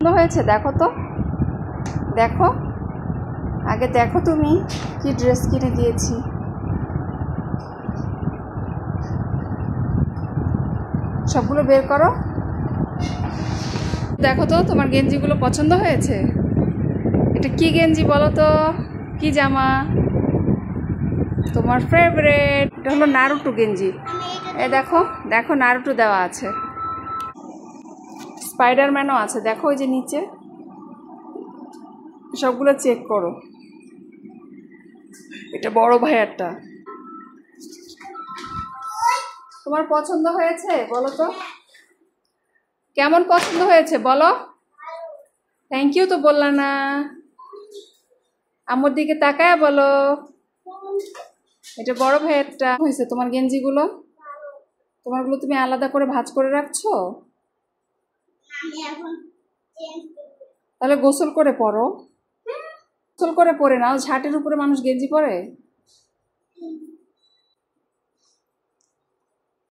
পছন্দ হয়েছে? দেখো তো, দেখো আগে, দেখো তুমি কি ড্রেস কিনে দিয়েছি। সবগুলো বের করো, দেখো তো তোমার গেঞ্জিগুলো পছন্দ হয়েছে? এটা কি গেঞ্জি বলো তো, কি জামা তোমার ফেভারিট? এটা হলো নারুটো গেঞ্জি। এই দেখো, দেখো নারুটো দেওয়া আছে, স্পাইডারম্যানও আছে, দেখো ওই যে নিচে। সবগুলো চেক করো। এটা বড় ভাইয়ারটা। তোমার পছন্দ হয়েছে বলো তো, কেমন পছন্দ হয়েছে বলো? থ্যাংক ইউ তো বললা না, আম্মুর দিকে তাকায় বলো। এটা বড় ভাইয়ারটা হয়েছে। তোমার গেঞ্জিগুলো, তোমারগুলো তুমি আলাদা করে ভাঁজ করে রাখছো? তাহলে গোসল করে পরো, গোসল করে পরে নাও। ঝাটের উপরে মানুষ গেঞ্জি পরে?